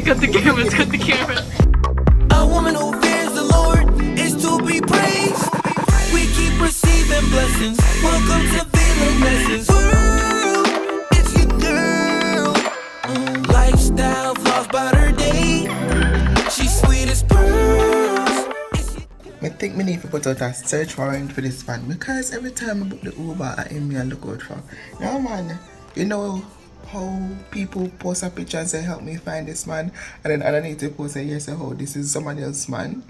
cut the cameras, cut the cameras. A woman who fears the Lord is to be praised. We keep receiving blessings. Welcome to V-La-Nessa's world. It's your girl. Lifestyle flaws about her day. She's sweet as pearls. I think me need to put out a search warrant for this man because every time I book the Uber, I aim me and look out for. Now, man, you know how people post a picture and say, help me find this man, and then underneath they post say, yes, oh, this is somebody else's man.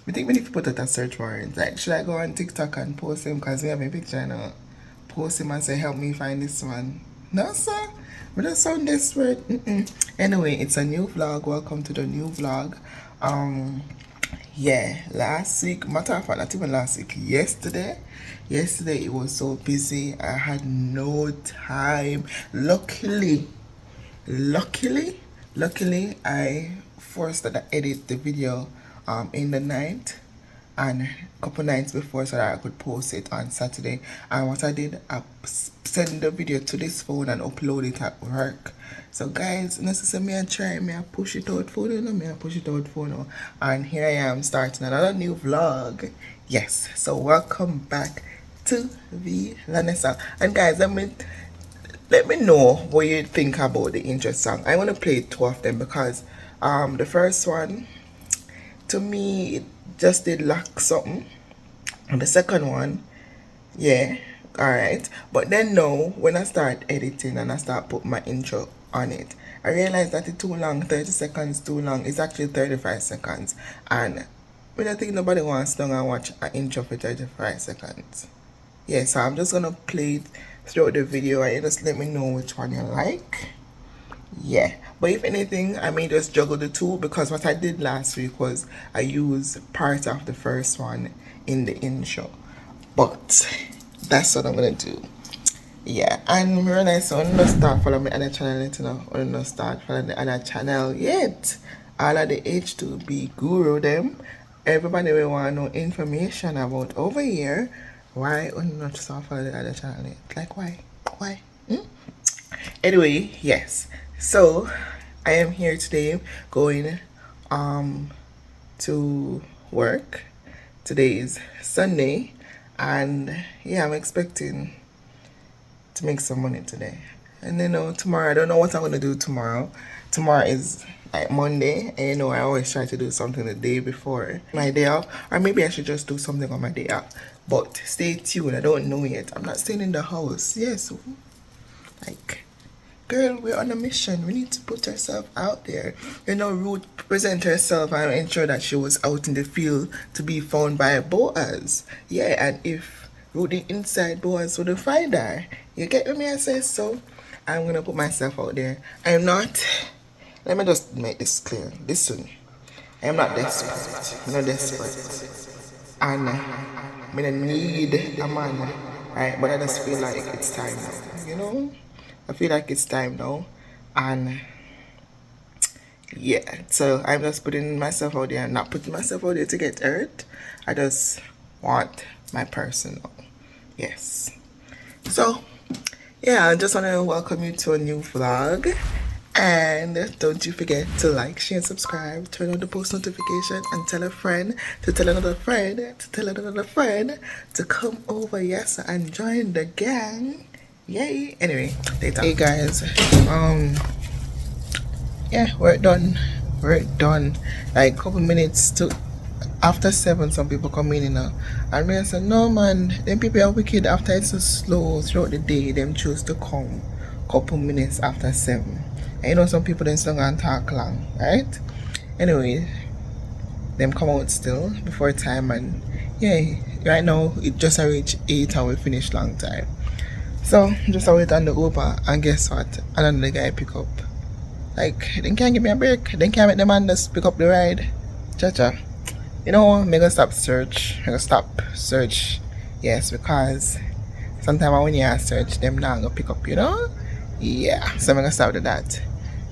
I think we need to put out a search warrant. Like, should I go on TikTok and post him because we have a picture and post him and say, help me find this man? No, sir. We don't sound desperate. Anyway, it's a new vlog. Welcome to the new vlog. Yeah, last week, matter of fact, not even last week, yesterday it was so busy. I had no time. Luckily I forced that I edit the video in the night and a couple nights before so that I could post it on Saturday. And what I did, I send the video to this phone and upload it at work. So guys, necessarily I try me I push it out for you, me I push it out for now. And here I am starting another new vlog. Yes, so welcome back to V-La-Nessa. And guys, let me know what you think about the intro song. I want to play two of them because the first one, to me, it just did lack something. And the second one, yeah, alright. But then now, when I start editing and I start putting my intro on it, I realized that it's too long. 30 seconds too long. It's actually 35 seconds. And I don't think nobody wants to watch an intro for 35 seconds. Yeah, so I'm just gonna play it throughout the video and you just let me know which one you like. Yeah, but if anything, I may just juggle the two because what I did last week was I used part of the first one in the intro. But that's what I'm gonna do. Yeah, and realize I'm not start following my other channel yet, you know. I'm not start following the other channel yet. All of the H-2B guru them. Everybody will want to know information about over here. Why I'm not start following the other channel yet? Like why? Anyway, yes. So I am here today going to work. Today is Sunday and yeah, I'm expecting to make some money today. And then tomorrow, I don't know what I'm gonna do tomorrow. Tomorrow is like Monday, and you know I always try to do something the day before my day off, or maybe I should just do something on my day off. But stay tuned, I don't know yet. I'm not staying in the house. Yes, like girl, we're on a mission. We need to put ourselves out there. You know, Ruth present herself and ensure that she was out in the field to be found by Boaz. Yeah, and if Ruth the inside, Boaz wouldn't find her. You get what me I say? So I'm gonna put myself out there. I'm not, let me just make this clear. Listen, I am not desperate. I'm not desperate. And I don't need a man, right? But I just feel like it's time now, you know? I feel like it's time now, and yeah, so I'm just putting myself out there. I'm not putting myself out there to get hurt. I just want my personal, yes. So yeah, I just want to welcome you to a new vlog, and don't you forget to like, share, and subscribe. Turn on the post notification and tell a friend to tell another friend to tell another friend to come over, yes, and join the gang. Yay. Anyway, later. Hey guys, yeah, we're done. Like a couple minutes to after 7, some people come in, you know, and me I said, no man, them people are wicked. After it's so slow throughout the day, them choose to come couple minutes after 7. And you know, some people then still gonna talk long, right? Anyway, them come out still before time, and yeah, right now it just reached 8 and we finished long time. So just wait on the Uber, and guess what? Another guy pick up. Like, they can't give me a break. They can't make the man just pick up the ride. Cha-cha. You know, I'm gonna stop search. Yes, because sometimes when you search, them not gonna pick up, you know? Yeah, so I'm gonna stop with that.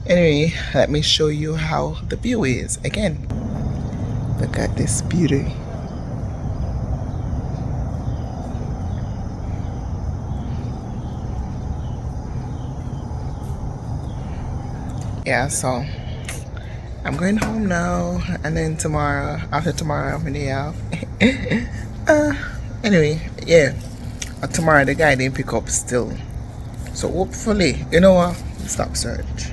Anyway, let me show you how the view is again. Look at this beauty. Yeah, so I'm going home now, and then tomorrow, after tomorrow, I'm day off. Anyway, yeah. Tomorrow the guy didn't pick up still. So hopefully, you know what? Stop search.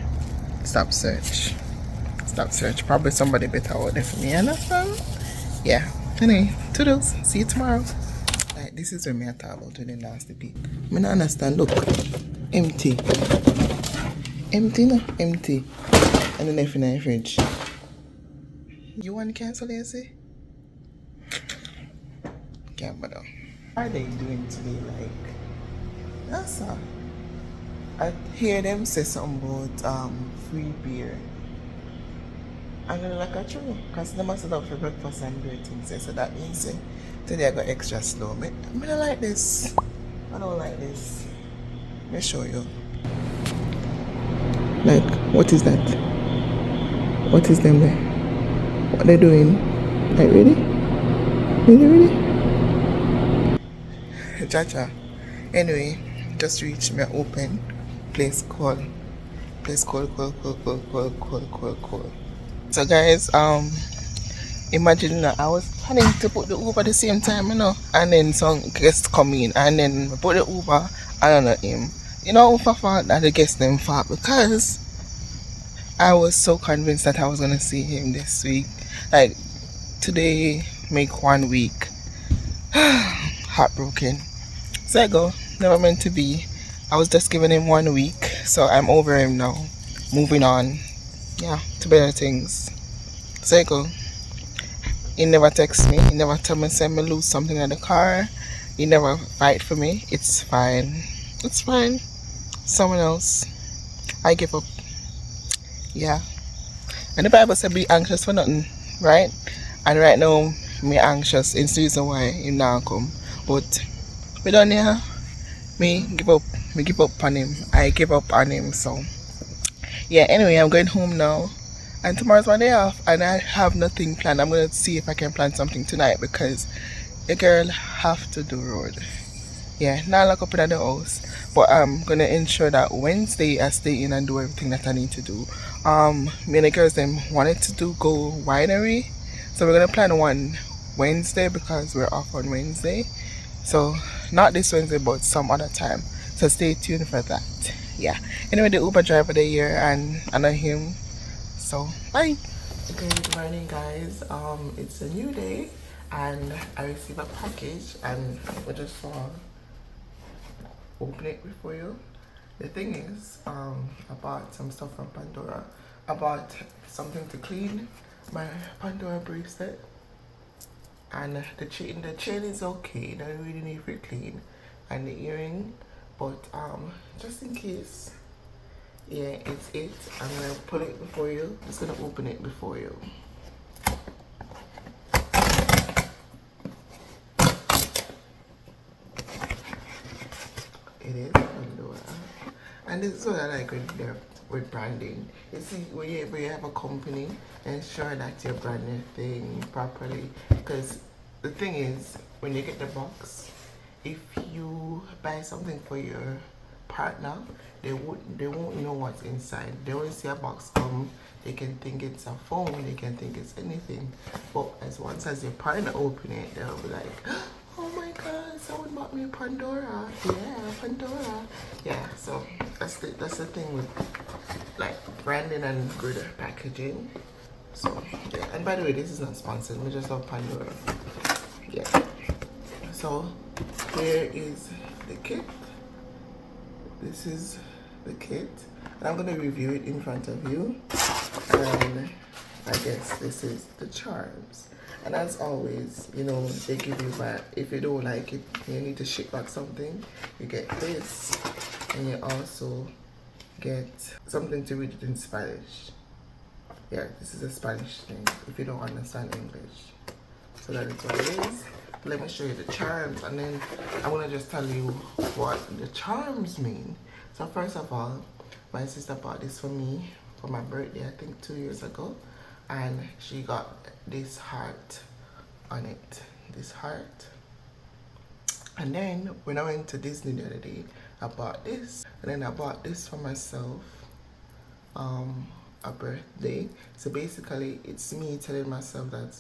Stop search. Stop search. Probably somebody better out there for me, you understand? Yeah. Anyway, toodles. See you tomorrow. Like, this is when me talk about when the nasty people. I don't understand. Look. Empty. Empty, no? Empty. And then if in the fridge. You want to cancel it, see? Can't bother. What are they doing today? Like, that's all. I hear them say something about free beer. I'm gonna like a true, because they must have done for breakfast and do things. So that means today I got extra slow. I don't like this. I don't like this. Let me show you. Like, what is that? What is them there? What they doing? Like, really? Really? Chacha. Anyway, just reached me open. Place call. Call. So guys, imagine I was planning to put the Uber at the same time, you know, and then some guests come in, and then we put the Uber, I don't know him. You know, for fault that the guests them fault, because I was so convinced that I was gonna see him this week. Like today make 1 week. Heartbroken. So I go, never meant to be. I was just giving him 1 week, so I'm over him now. Moving on. Yeah, to better things. So I go. He never texts me. He never tell me send me lose something in the car. He never fight for me. It's fine. It's fine. Someone else. I give up. Yeah. And the Bible said be anxious for nothing, right? And right now, me anxious. It's the reason why he now come. But we done here. Me give up. Me give up on him. I give up on him. So yeah. Anyway, I'm going home now. And tomorrow's my day off, and I have nothing planned. I'm gonna see if I can plan something tonight because the girl have to do road. Yeah, not lock up in the house, but I'm gonna ensure that Wednesday I stay in and do everything that I need to do. Me and the girls them wanted to go winery, so we're gonna plan one Wednesday because we're off on Wednesday. So not this Wednesday, but some other time. So stay tuned for that. Yeah. Anyway, the Uber driver there here, and I know him. So bye. Good morning, guys. It's a new day, and I received a package, and I just open it before you. The thing is, I bought some stuff from Pandora. I bought something to clean my Pandora bracelet, and the chain is okay. Don't really need to clean, and the earring, but just in case. Yeah, it's it. I'm gonna put it before you. I'm just gonna open it before you. It is Pandora. And this is what I like with branding. You see, when you have a company, ensure that you're branding thing properly. Because the thing is, when you get the box, if you buy something for your partner, they won't know what's inside. They only see a box come, they can think it's a phone, they can think it's anything. But once as your partner open it, they'll be like, oh my god, someone bought me Pandora. Yeah, Pandora. Yeah, so that's the thing with like branding and good packaging. So yeah, and by the way, this is not sponsored, we just love Pandora. Yeah. So here is the kit. This is the kit, and I'm gonna review it in front of you. And I guess this is the charms. And as always, you know, they give you back. If you don't like it, you need to ship back something. You get this, and you also get something to read it in Spanish. Yeah, this is a Spanish thing. If you don't understand English, so that is what it is. Let me show you the charms, and then I'm gonna just tell you what the charms mean. So first of all, my sister bought this for me for my birthday, I think 2 years ago, and she got this heart on it, this heart. And then when I went to Disney the other day, I bought this, and then I bought this for myself, a birthday. So basically it's me telling myself that,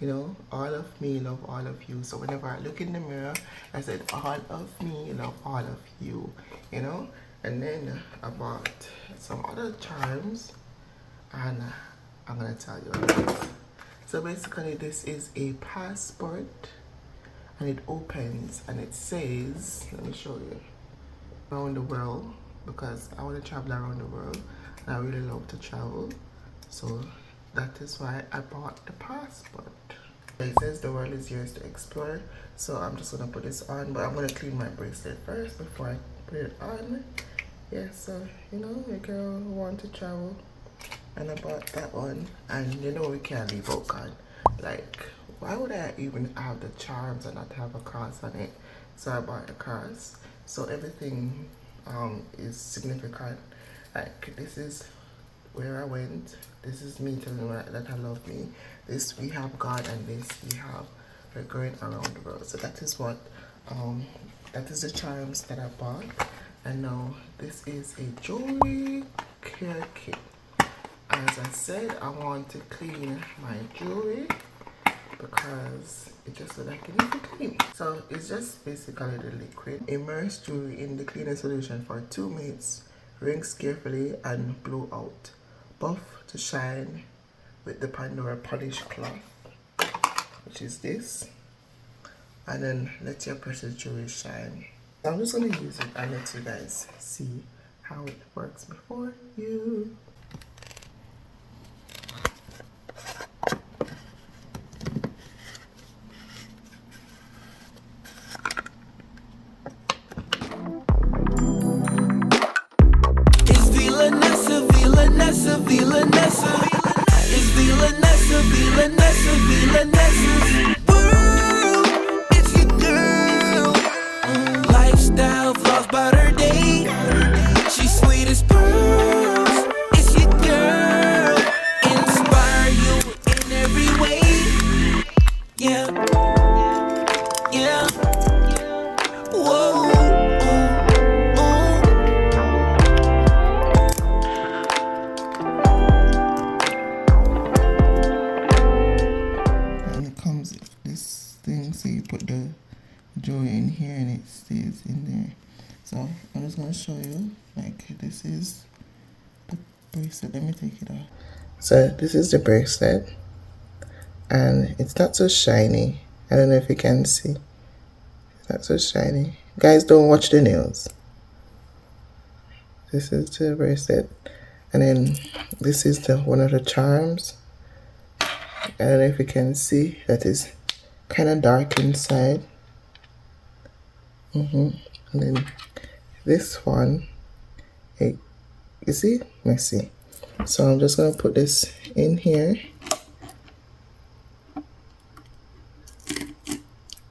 you know, all of me love all of you. So whenever I look in the mirror, I said all of me love all of you, you know. And then I bought some other charms, and I'm gonna tell you what it is. So basically this is a passport, and it opens and it says, let me show you, around the world, because I want to travel around the world and I really love to travel. So that is why I bought the passport. It says the world is yours to explore. So I'm just gonna put this on, but I'm gonna clean my bracelet first before I put it on. Yeah, so you know, a girl who want to travel, and I bought that one. And you know, we can't leave out God. Like, why would I even have the charms and not have a cross on it? So I bought a cross. So everything is significant. Like, this is where I went. This is me telling her that I love me. This we have God, and this we have her going around the world. So that is what that is the charms that I bought. And now this is a jewelry care kit. As I said, I want to clean my jewelry because it just looks like it needs to clean. So it's just basically the liquid. Immerse jewelry in the cleaning solution for 2 minutes. Rinse carefully and blow out. Buff to shine with the Pandora polish cloth, which is this. And then let your precious jewelry shine. I'm just gonna use it and let you guys see how it works before you. V-La-Nessa, V-La-Nessa. It's V-La-Nessa, V-La-Nessa, V-La-Nessa's world. It's your girl. Lifestyle flaws about her day. She's sweet as pearls. It's your girl. Inspire you in every way. Yeah. Yeah. Whoa. So you put the jewelry in here and it stays in there. So I'm just gonna show you, like, this is the bracelet. Let me take it off. So this is the bracelet, and it's not so shiny. I don't know if you can see. It's not so shiny. Guys, don't watch the nails. This is the bracelet, and then this is the one of the charms. I don't know if you can see, that is kind of dark inside. And then this one, hey, you see, messy. So I'm just gonna put this in here,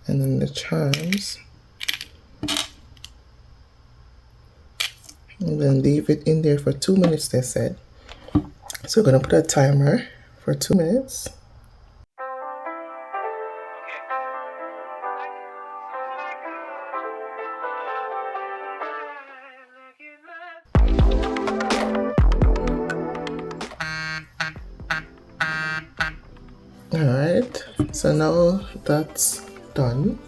and then the charms, and then leave it in there for 2 minutes, they said. So we're gonna put a timer for 2 minutes. Alright, so now that's done.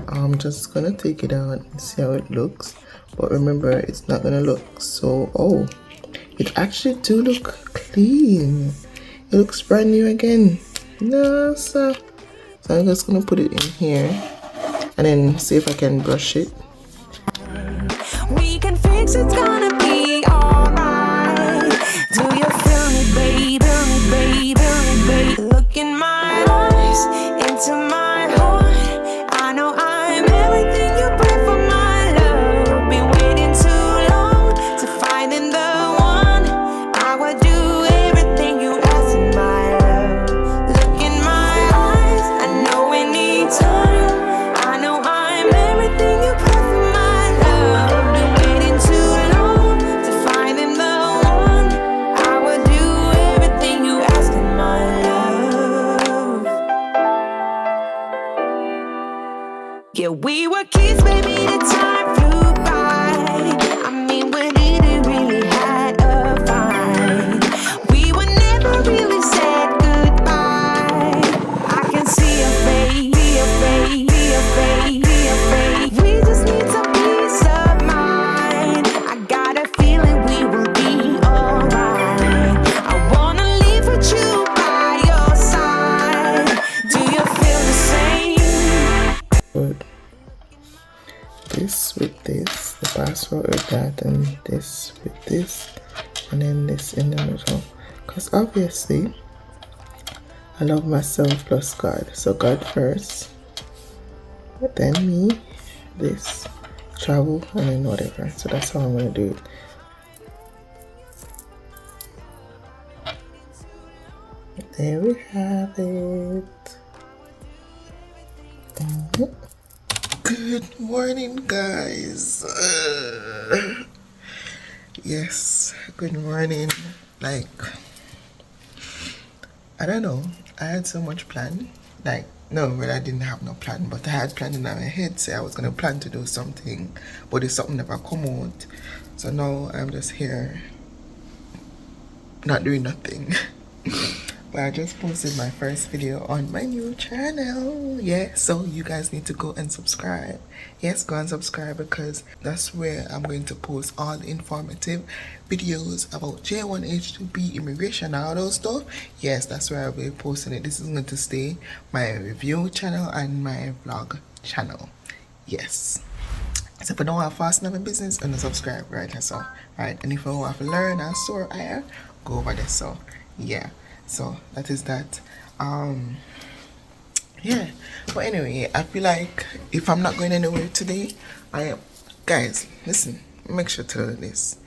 I'm just gonna take it out and see how it looks. But remember, it's not gonna look so, oh, it actually do look clean. It looks brand new again. No, so I'm just gonna put it in here and then see if I can brush it. We can fix it's gonna be alright. Do you feel me, baby? Baby, look in my eyes, into my heart. I know I'm everything you pray for, my love. Been waiting too long to find in the one. I would do everything you ask in my love. Look in my eyes, I know we need time. I know I'm everything you pray for, my love. Been waiting too long to find in the one. I would do everything you ask in my love. Yeah, we were kids, baby, the time flew by. I mean, we didn't really had a this with this, and then this in the middle. Because obviously, I love myself plus God. So God first, then me, this, travel, and then whatever. So that's how I'm going to do it. There we have it. Good morning, guys. Yes, good morning. Like, I don't know. I had so much plan. Like, no, well, I didn't have no plan, but I had plan in my head. Say I was gonna plan to do something, but it's something never come out. So now I'm just here, not doing nothing. But I just posted my first video on my new channel. Yeah, so you guys need to go and subscribe. Yes, go and subscribe because that's where I'm going to post all the informative videos about J1, H-2B, immigration, and all those stuff. Yes, that's where I'll be posting it. This is going to stay my review channel and my vlog channel. Yes. So if you don't want to fasten up my business, and subscribe right there. So, right, and if you want to learn and soar higher, go over there. So, yeah. So that is that. Yeah, but anyway, I feel like if I'm not going anywhere today, I am, guys, listen, make sure to know this.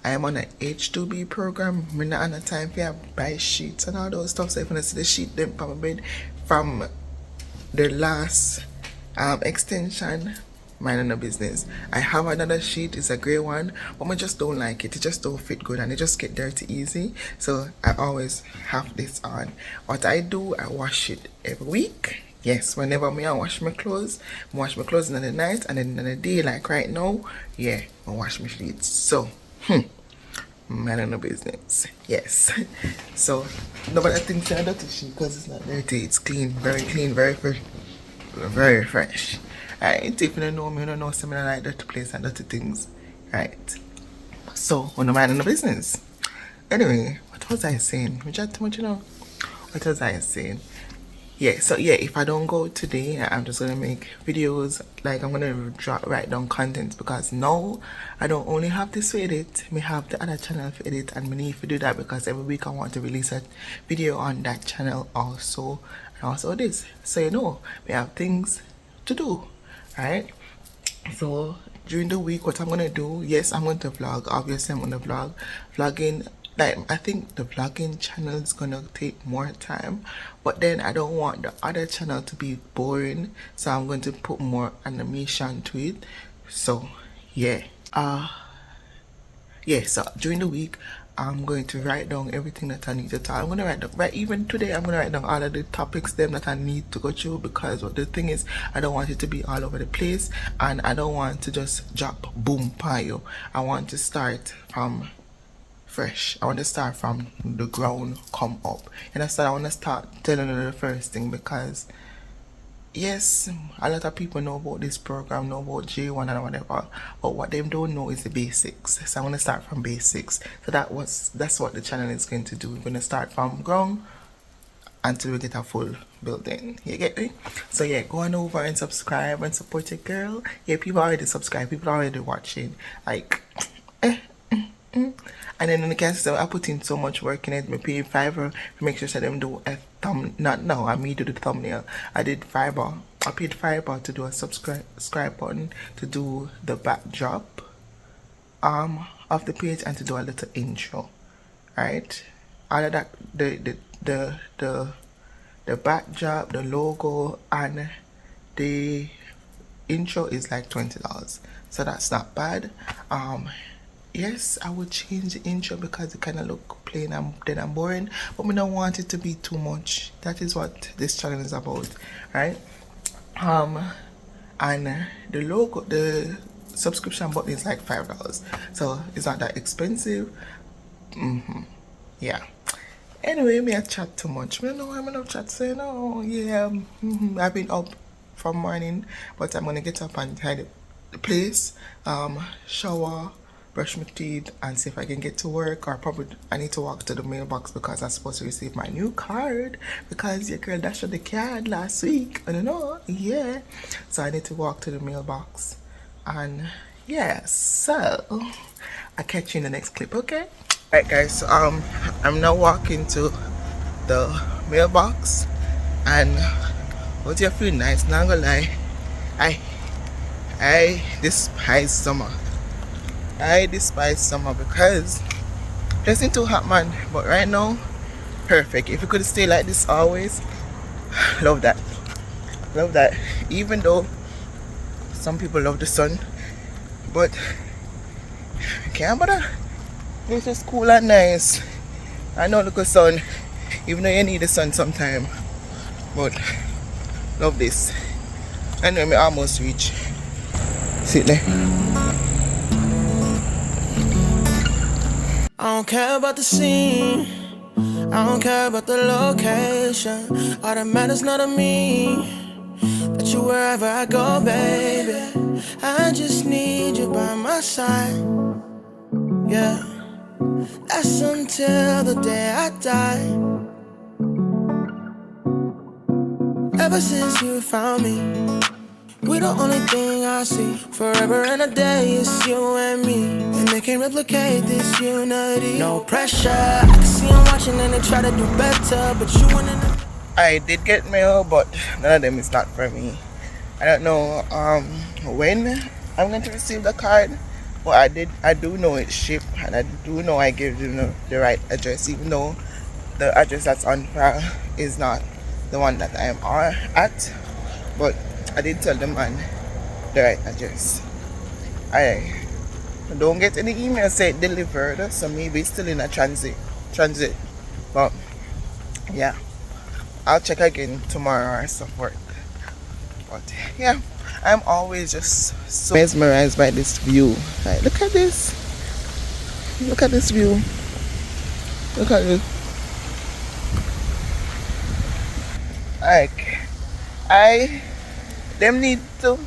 I am on an H-2B program. I'm not on a time for buy sheets and all those stuff. So if you see the sheet them from my bed from the last extension, mind no business. I have another sheet, it's a grey one, but I just don't like it. It just don't fit good and it just get dirty easy. So I always have this on. What I do, I wash it every week. Yes, whenever I wash my clothes in the night, and then in the day, like right now, yeah, I wash my sheets. So, mind no business. Yes. So nobody thinks it's a dirty sheet because it's not dirty. It's clean, very fresh, very fresh. Right, if you don't know me, you don't know something like dirty place and dirty things. Right. So, we're not minding the business. Anyway, what was I saying? We chat too much, you know. What was I saying? Yeah, so yeah, if I don't go today, I'm just gonna make videos, like I'm gonna write down content because now I don't only have this to edit, I have the other channel to edit, and I need to do that because every week I want to release a video on that channel also, and also this. So you know, we have things to do. Right, so during the week what I'm gonna do, yes, I'm going to vlog. Obviously I'm gonna vlogging, like I think the vlogging channel is gonna take more time, but then I don't want the other channel to be boring, so I'm going to put more animation to it. So yeah, so during the week I'm going to write down everything that I need to talk. I'm going to write down, right, even today I'm going to write down all of the topics them that I need to go through, because what the thing is, I don't want it to be all over the place, and I don't want to just drop boom pile. I want to start from fresh. I want to start from the ground, come up. And I want to start telling you the first thing, because yes, a lot of people know about this program, know about J1 and whatever, but what they don't know is the basics. So I want to start from basics. So that's what the channel is going to do. We're going to start from ground until we get a full building. You get me? So yeah, go on over and subscribe and support your girl. Yeah, people already subscribe, people already watching. Like, and then in the case, I put in so much work in it. I paid Fiverr to make sure that them do a I me do the thumbnail. I paid Fiverr to do a subscribe button, to do the backdrop of the page, and to do a little intro. Right? All of that, the backdrop, the logo, and the intro is like $20. So that's not bad. Yes, I would change the intro because it kind of look plain and dead and boring, but we don't want it to be too much. That is what this channel is about, right? And the logo, the subscription button is like $5, so it's not that expensive. Yeah. Anyway, me I chat too much. I know I'm not chat, so no. Yeah. I've been up from morning, but I'm gonna get up and tidy the place, shower, brush my teeth, and see if I can get to work, or probably I need to walk to the mailbox because I'm supposed to receive my new card, because your girl dashed the card last week. I don't know, yeah. So I need to walk to the mailbox, and yeah, so I'll catch you in the next clip, okay? Alright guys, so I'm now walking to the mailbox, and what you feel nice, not gonna lie, I despise summer. I despise summer because it's not too hot, man. But right now, perfect. If you could stay like this always, love that. Love that. Even though some people love the sun, but can't bother. It's just cool and nice. I know look at sun, even though you need the sun sometime. But love this. Anyway, me almost reach. Sit there. I don't care about the scene, I don't care about the location. All that matters not to me, that you wherever I go, baby. I just need you by my side, yeah. That's until the day I die. Ever since you found me, we the only thing I see. Forever and a day, it's you and me, and they can't replicate this unity. No pressure, I can see them watching and they try to do better, but you went in the... I did get mail, but none of them is not for me. I don't know when I'm going to receive the card, but I do know it's shipped, and I do know I gave you the right address, even though the address that's on file is not the one that I am at. But I did tell the man the right address. I don't get any email saying delivered, so maybe it's still in a transit. But yeah, I'll check again tomorrow or so forth. But yeah, I'm always just so mesmerized by this view. Like, look at this. Look at this view. Look at this. Like, them need to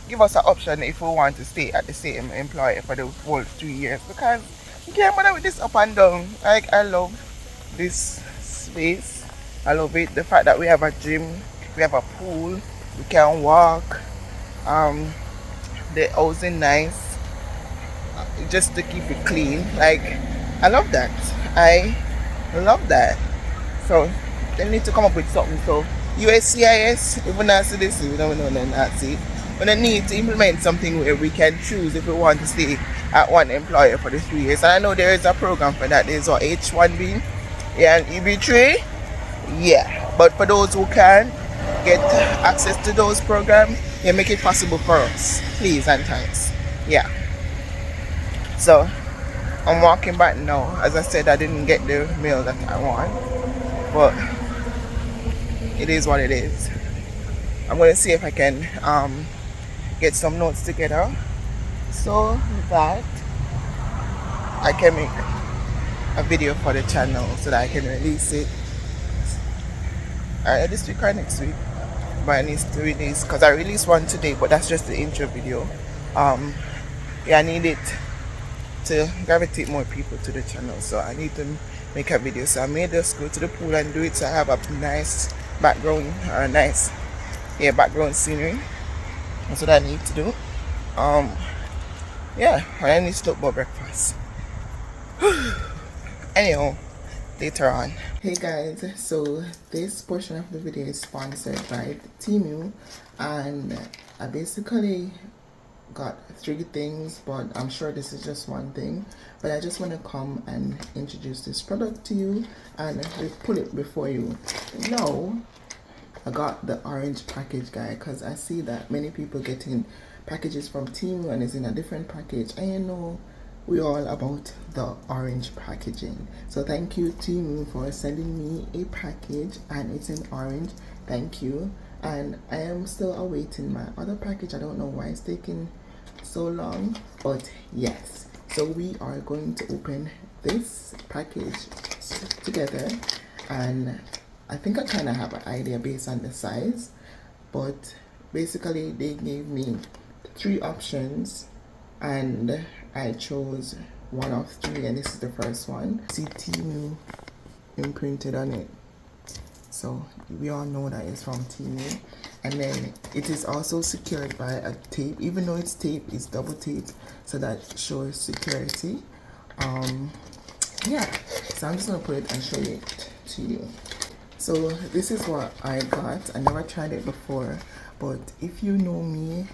give us an option if we want to stay at the same employer for the whole 3 years, because you can't bother with this up and down. Like, I love this space. I love it. The fact that we have a gym, we have a pool, we can walk. The housing nice, just to keep it clean. Like, I love that. I love that. So they need to come up with something. So USCIS, if we not see this, we don't know then not see. But they need to implement something where we can choose if we want to stay at one employer for the 3 years. And I know there is a program for that. There's what, H-1B, yeah, and Ep23, yeah. But for those who can get access to those programs, they make it possible for us, please and thanks. Yeah. So I'm walking back now. As I said, I didn't get the mail that I want, but it is what it is. I'm going to see if I can get some notes together so that I can make a video for the channel so that I can release it this week or next week. But I need to release, because I released one today, but that's just the intro video. Yeah, I need it to gravitate more people to the channel, so I need to make a video. So I may just go to the pool and do it, so I have a nice background, or nice background scenery. That's what I need to do. Yeah, and I need to talk about breakfast. Anyhow, later on. Hey guys, so this portion of the video is sponsored by Temu, and I basically got 3 things, but I'm sure this is just one thing. But I just want to come and introduce this product to you and put it before you. Now I got the orange package, guy, because I see that many people getting packages from Temu and it's in a different package, and you know we all about the orange packaging. So thank you Temu for sending me a package, and it's in orange. Thank you. And I am still awaiting my other package. I don't know why it's taking so long, but yes, so we are going to open this package together, and I think I kind of have an idea based on the size, but basically they gave me 3 options and I chose one of 3, and this is the first one. See Temu imprinted on it. So we all know that it's from Temu. And then it is also secured by a tape. Even though it's tape, it's double tape, so that shows security. Yeah, so I'm just gonna put it and show it to you. So this is what I got. I never tried it before, but if you know me,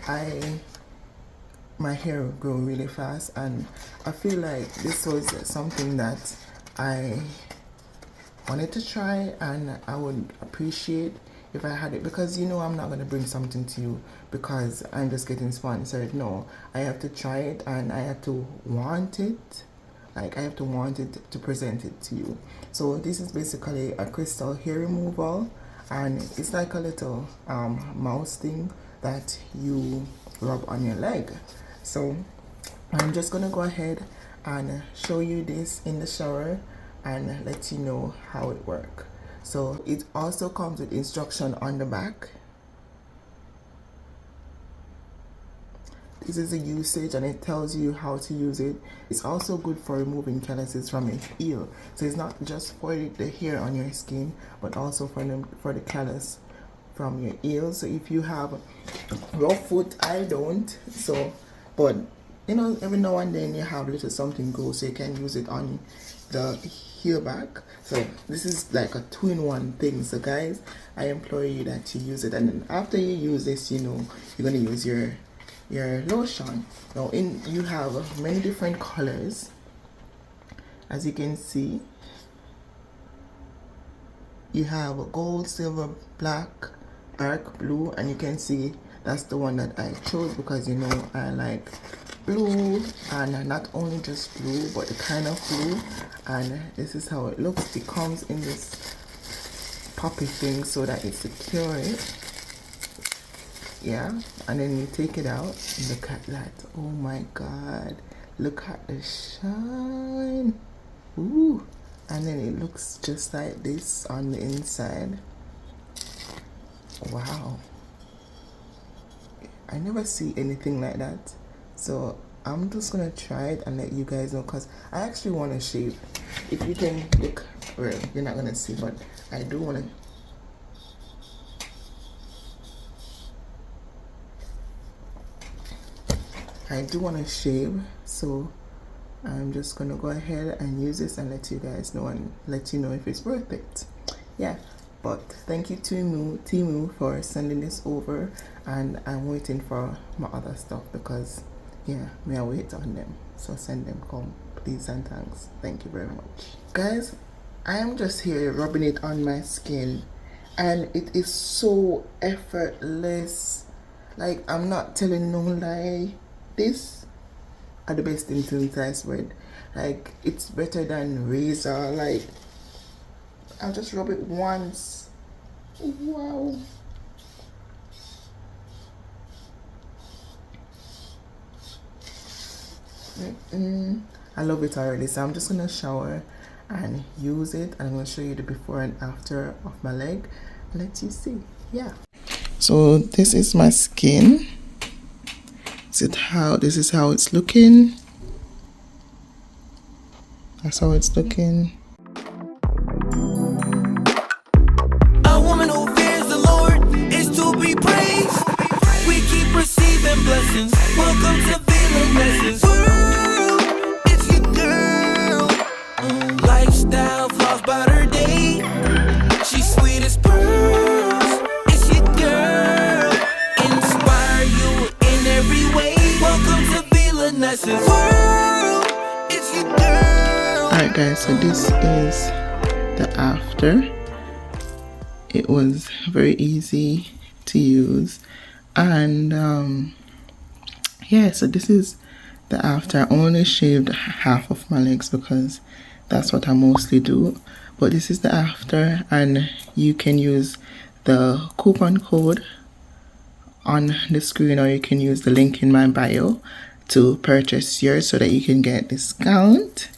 my hair will grow really fast, and I feel like this was something that I wanted to try, and I would appreciate if I had it, because you know I'm not going to bring something to you because I'm just getting sponsored. No, I have to try it, and I have to want it. Like, I have to want it to present it to you. So this is basically a crystal hair removal, and it's like a little mouse thing that you rub on your leg. So I'm just gonna go ahead and show you this in the shower and let you know how it works. So it also comes with instruction on the back. This is a usage, and it tells you how to use it. It's also good for removing calluses from your heel. So it's not just for the hair on your skin, but also for the callus from your heel. So if you have rough foot, I don't. So, but you know, every now and then you have a little something go, so you can use it on the heel back. So this is like a 2-in-1 thing. So guys, I implore you that you use it, and then after you use this, you know, you're gonna use your lotion. Now you have many different colors, as you can see. You have gold, silver, black, dark blue, and you can see that's the one that I chose because, you know, I like blue, and not only just blue but the kind of blue. And this is how it looks. It comes in this poppy thing so that it's secure. Yeah, and then you take it out. Look at that. Oh my god, look at the shine. Ooh. And then it looks just like this on the inside. Wow, I never see anything like that. So I'm just gonna try it and let you guys know, because I actually want to shave. If you can look, well, you're not gonna see, but I do want to. I do want to shave, so I'm just gonna go ahead and use this and let you guys know, and let you know if it's worth it. Yeah, but thank you to Temu for sending this over, and I'm waiting for my other stuff because, yeah, may I wait on them. So send them, come, please and thanks. Thank you very much. Guys, I am just here rubbing it on my skin, and it is so effortless. Like, I'm not telling no lie. This are the best things since sliced bread. Like, it's better than razor. Like, I'll just rub it once. Wow. I love it already. So I'm just gonna shower and use it, and I'm gonna show you the before and after of my leg and let you see. Yeah, so this is my skin. This is how it's looking. That's how it's looking. A woman who fears the Lord is to be praised. We keep receiving blessings. Welcome to V-La-Nessa's world. It's your girl. Lifestyle flaws about her day. She's sweet as pearls. It's your girl. Inspire you in every way. Welcome to V-La-Nessa's world. It's your girl. Alright guys, so this is the after. It was very easy to use, and yeah, so this is the after. I only shaved half of my legs because that's what I mostly do, but this is the after, and you can use the coupon code on the screen, or you can use the link in my bio to purchase yours so that you can get discount.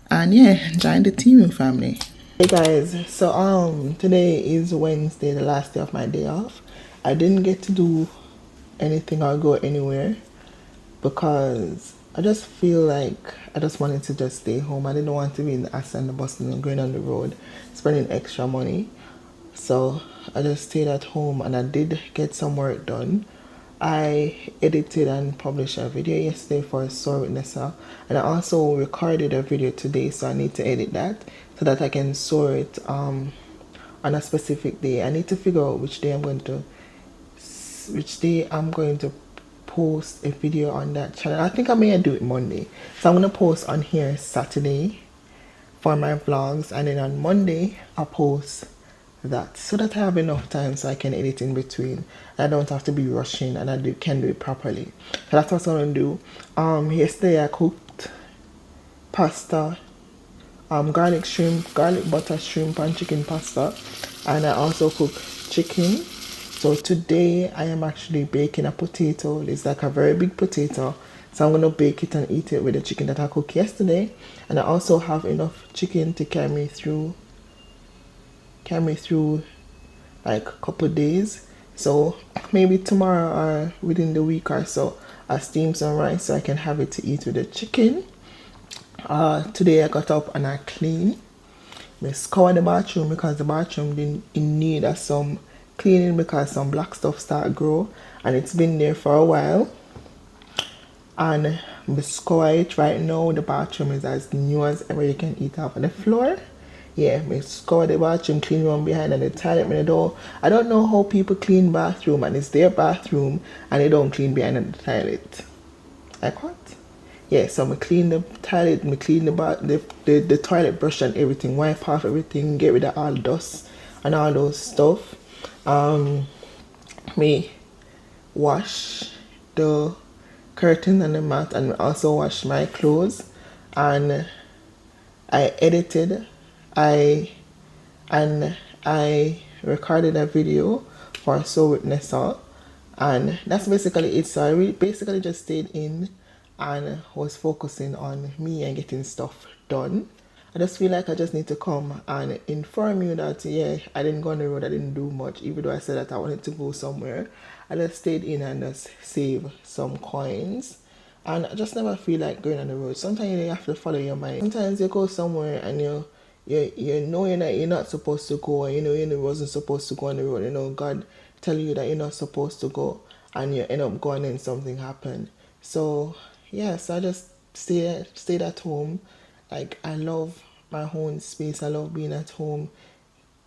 And yeah, join the Temu family. Hey guys, so today is Wednesday, the last day of my day off. I didn't get to do anything or go anywhere because I just feel like I just wanted to just stay home. I didn't want to be in the hustle and the bustle and going on the road, spending extra money. So I just stayed at home and I did get some work done. I edited and published a video yesterday for Sew with Nessa, and I also recorded a video today, so I need to edit that so that I can sew it on a specific day. I need to figure out which day I'm going to post a video on that channel. I think I may do it Monday, so I'm going to post on here Saturday for my vlogs, and then on Monday I'll post that so that I have enough time so I can edit in between. I don't have to be rushing and can do it properly. So that's what I'm gonna do. Yesterday I cooked pasta, garlic butter shrimp and chicken pasta, and I also cooked chicken. So today I am actually baking a potato. It's like a very big potato, so I'm gonna bake it and eat it with the chicken that I cooked yesterday. And I also have enough chicken to carry me through like a couple days. So maybe tomorrow or within the week or so I steam some rice so I can have it to eat with the chicken. Today I got up and I cleaned. I scoured the bathroom because the bathroom been in need of some cleaning because some black stuff start grow and it's been there for a while. And I scour it right now. The bathroom is as new as ever. You can eat off on the floor. Yeah, I scour the bathroom, clean one behind, and the toilet in the door. I don't know how people clean bathroom and it's their bathroom and they don't clean behind the toilet. Like what? Yeah, so I clean the toilet, I clean the toilet brush and everything, wipe off everything, get rid of all dust and all those stuff. Me wash the curtain and the mat, and also wash my clothes. And I edited, I recorded a video for Sew with Nessa, and that's basically it. So I basically just stayed in and was focusing on me and getting stuff done. I just feel like I just need to come and inform you that yeah, I didn't go on the road, I didn't do much, even though I said that I wanted to go somewhere. I just stayed in and just save some coins. And I just never feel like going on the road. Sometimes you have to follow your mind. Sometimes you go somewhere and you know you're not supposed to go, and you wasn't supposed to go on the road. God tell you that you're not supposed to go, and you end up going and something happened. So yes, I just stayed at home. Like, I love my own space. I love being at home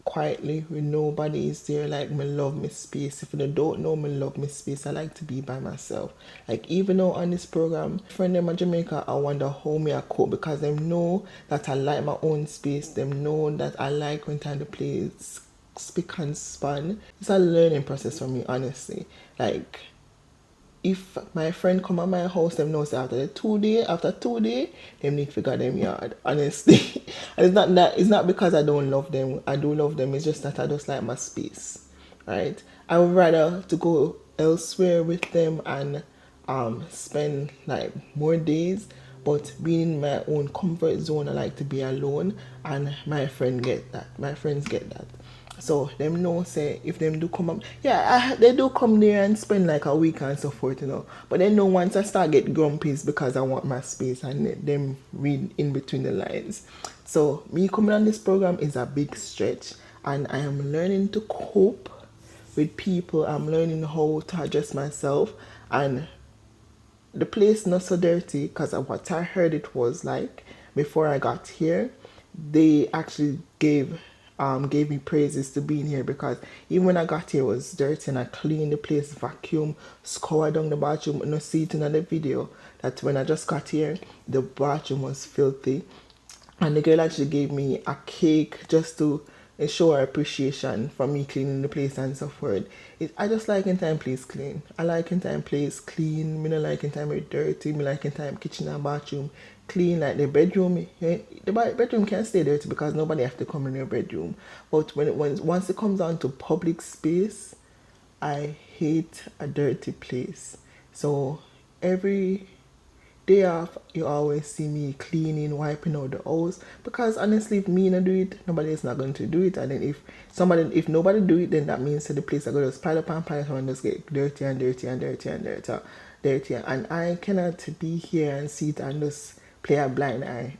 quietly with nobody is there. Like, me love my space. If you don't know, me love my space. I like to be by myself. Like, even though on this program, friend them in Jamaica, I wonder how me I cope, because them know that I like my own space. Them know that I like when time to play speak and span. It's a learning process for me, honestly. Like, if my friend come at my house, them know say after 2 days, them need to figure them yard. Honestly. And it's not because I don't love them. I do love them. It's just that I just like my space. Right? I would rather to go elsewhere with them and spend like more days. But being in my own comfort zone, I like to be alone, and my friends get that. So them know say if them do come up, they do come there and spend like a week and so forth, But they know once I start get grumpy it's because I want my space, and them read in between the lines. So me coming on this program is a big stretch, and I am learning to cope with people. I'm learning how to adjust myself, and the place not so dirty because of what I heard it was like before I got here. They actually gave me praises to being here, because even when I got here it was dirty, and I cleaned the place, vacuum, scoured down the bathroom. And I see it in the video that when I just got here the bathroom was filthy, and the girl actually gave me a cake just to show her appreciation for me cleaning the place and so forth. I just like in time place clean. I like in time place clean. Me not like in time it dirty. Me like in time kitchen and bathroom clean. Like the bedroom, the bedroom can't stay dirty because nobody have to come in your bedroom. But once it comes down to public space, I hate a dirty place. So every day off, you always see me cleaning, wiping out the house, because honestly, if me not do it, nobody is not going to do it. And then if nobody do it, then that means that the place are going to just pile up and just get dirty and dirty and dirty and dirty. And I cannot be here and sit and just play a blind eye.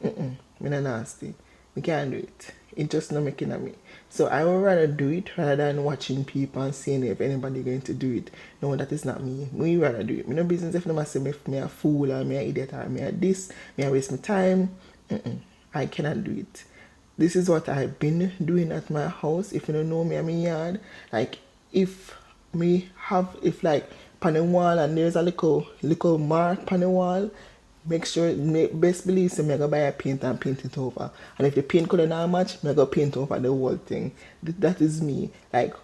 Me not nasty. We can't do it. it just not making at me. So I would rather do it rather than watching people and seeing if anybody going to do it. No, that is not me. Me rather do it. Me no business if no say me a fool or me a idiot or me a this, me a waste my time. I cannot do it. This is what I've been doing at my house. If you don't know me, I'm in yard. Like if like on the wall and there's a little mark on the wall, make sure, best believe so me go buy a paint and paint it over. And if the paint color not match, me go paint over the whole thing. That is me. Like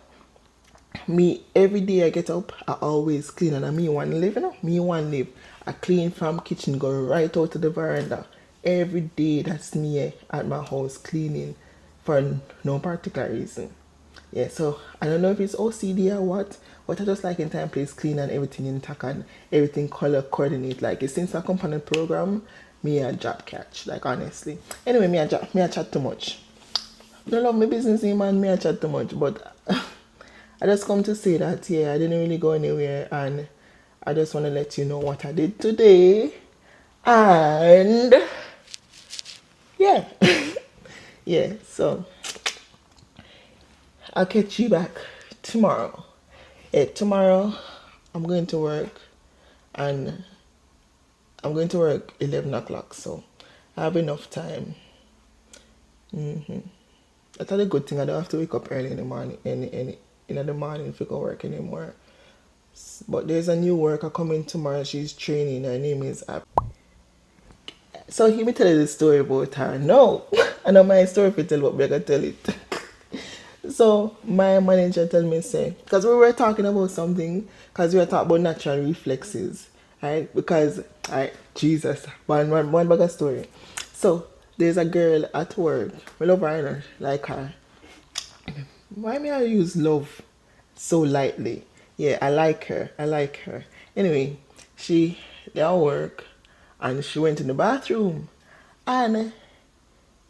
me, every day I get up, I always clean. And I me one live, you know? Me one live. I clean from kitchen, go right out to the veranda. Every day that's me at my house cleaning for no particular reason. Yeah, so I don't know if it's OCD or what, but I just like in time place clean and everything intact and everything color coordinate. Like since I come on the program, me a job catch, like honestly. Anyway, me a chat too much. Don't love my business man, me a chat too much, but I just come to say that yeah, I didn't really go anywhere and I just want to let you know what I did today. And yeah. Yeah, so I'll catch you back tomorrow. Yeah, tomorrow I'm going to work and I'm going to work 11 o'clock, so I have enough time. That's a good thing. I don't have to wake up early in the morning in the morning if I go work anymore. But there's a new worker coming tomorrow. She's training. Her name is So let me tell you the story about her. No, I know my story if you tell, but I'm gonna tell it. So my manager told me, say, because we were talking about something, because we were talking about natural reflexes, right? Because, Jesus, one bag of story. So there's a girl at work, we love her, like her. Why may I use love so lightly? Yeah, I like her. Anyway, they at work, and she went in the bathroom, and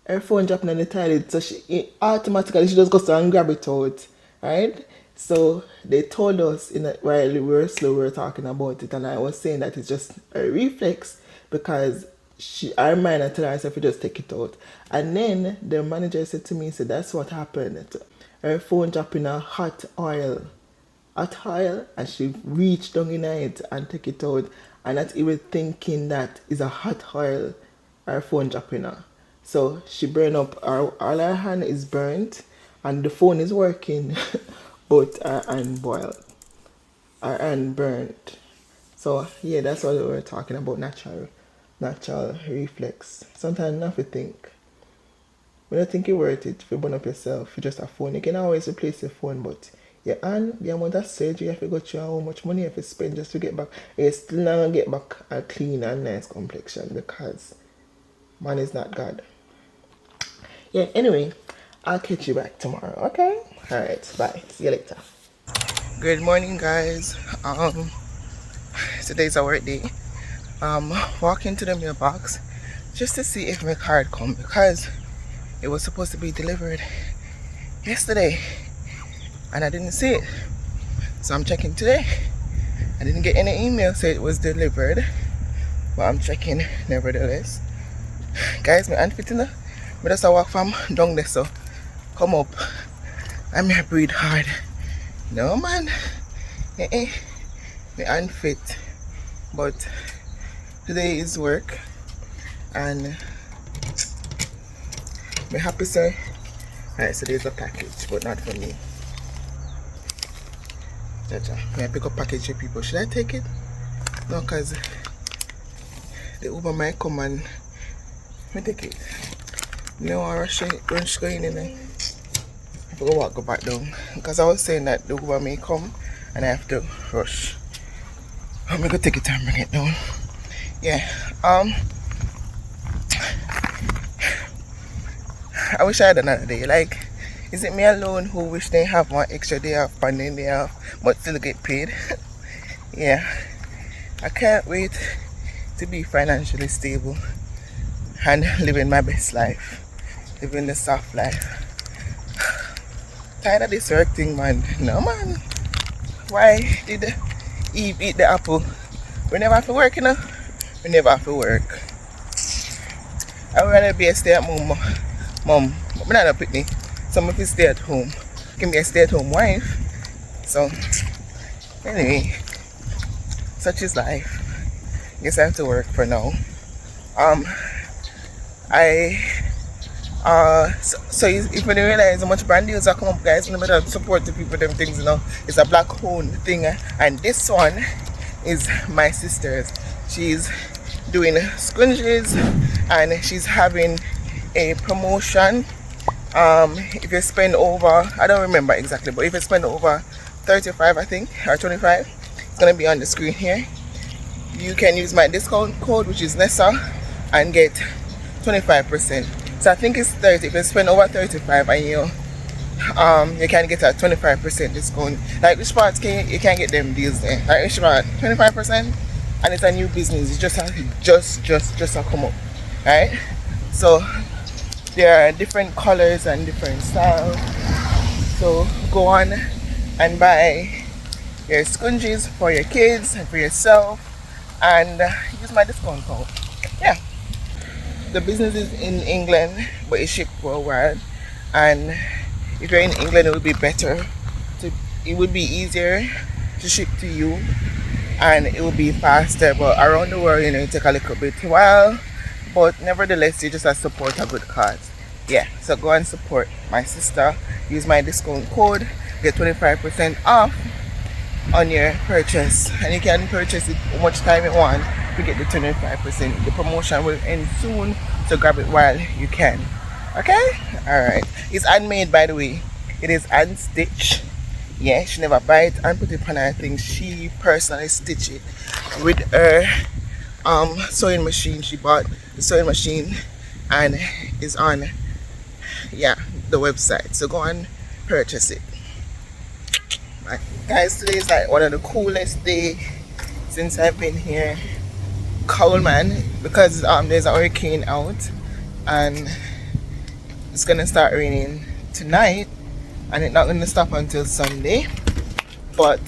her phone dropped in the toilet, so she just goes and grab it out, right? So they told us while we were talking about it, and I was saying that it's just a reflex because our mind tell herself to just take it out. And then the manager said to me, that's what happened. Her phone dropped in a hot oil, and she reached down in it and take it out, and not even thinking that is a hot oil, her phone dropping her. So she burned up, all her hand is burnt and the phone is working, but her hand boiled, her hand burnt. So yeah, that's what we were talking about, natural reflex. Sometimes nothing think. When you think it's worth it, if you burn up yourself, you just have phone. You can always replace your phone, but your hand, the amount of surgery you have to go through, how much money you have to spend just to get back, you still not gonna get back a clean and nice complexion because man is not God. Yeah, anyway, I'll catch you back tomorrow, okay? Alright, bye. See you later. Good morning, guys. Today's our work day. Walking to the mailbox just to see if my card come because it was supposed to be delivered yesterday and I didn't see it. So I'm checking today. I didn't get any email saying it was delivered, but I'm checking nevertheless. Guys, my hand fitting up. I just walk from down there, so come up. I'm here breathe hard. No man. My hand fit. But today is work and I'm happy, sir. Alright, so there's a package, but not for me. May I pick up package for people? Should I take it? No, because the Uber might come and let me take it. No, I rush going in there. I have to go back down. Because I was saying that the Uber may come and I have to rush. I'm going to take it and bring it down. Yeah. I wish I had another day. Like, is it me alone who wish they have one extra day off and then they have but still get paid? Yeah. I can't wait to be financially stable and living my best life. Living the soft life. Tired of this work thing, man. No, man. Why did Eve eat the apple? We never have to work, you know? We never have to work. I would rather be a stay-at-home Mom, I'm not a picnic. So I'm gonna stay at home. Give me a stay-at-home wife. So anyway, such is life. Guess I have to work for now. So if you don't realize how much brand deals are come up, guys, no matter support the people, them things, you know, it's a black owned thing. And this one is my sister's. She's doing scrunchies and she's having a promotion. If you spend over, I don't remember exactly, but if you spend over 35, I think, or 25, it's gonna be on the screen here. You can use my discount code, which is Nessa, and get 25%. So I think it's 30. If you spend over 35 and you can get a 25% discount. Like which parts you can get them deals there? Like which part? 25%, and it's a new business. It's just a come up, right? So there are different colors and different styles. So go on and buy your scrunchies for your kids and for yourself, and use my discount code. Yeah. The business is in England, but it's shipped worldwide. And if you're in England, it would be better. It would be easier to ship to you, and it would be faster. But around the world, you know, it take a little bit while. But nevertheless, you just have to support a good cause. Yeah. So go and support my sister. Use my discount code. Get 25% off on your purchase, and you can purchase it how much time you want to get the 25%. The promotion will end soon, so grab it while you can. Okay? Alright. It's handmade, by the way. It is hand stitched. Yeah, she never buy it and put it on her thing. She personally stitched it with her sewing machine. She bought the sewing machine and is on the website. So go and purchase it. Right. Guys, today is like one of the coolest days since I've been here. Cold, man, because there's a hurricane out and it's gonna start raining tonight, and it's not gonna stop until Sunday. But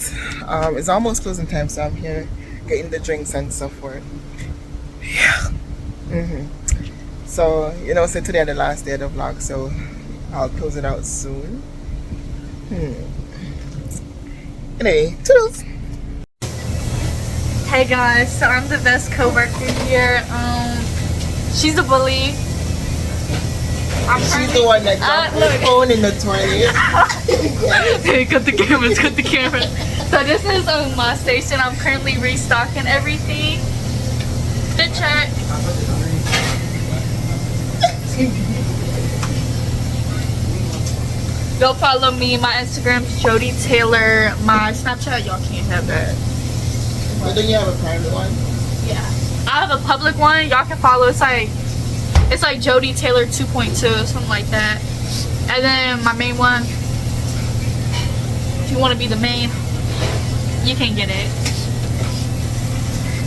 it's almost closing time, so I'm here getting the drinks and so forth. Yeah. So you know, so today is the last day of the vlog, so I'll close it out soon. Anyway, toodles. Hey guys, so I'm the best co-worker here. She's a bully. She's the one that got her phone in the toilet. Hey, cut the camera. So this is my station. I'm currently restocking everything. Fit check. Go follow me. My Instagram's Jody Taylor. My Snapchat, y'all can't have that. But then you have a private one? Yeah. I have a public one. Y'all can follow. It's like Jody Taylor 2.2, something like that. And then my main one, if you want to be the main, you can get it.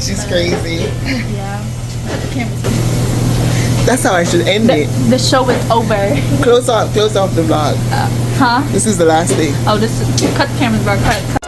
She's crazy. Yeah. The camera's That's how I should end it. The show is over. Close off the vlog. Huh? This is the last day. Oh, this is cut the cameras, bro. Cut.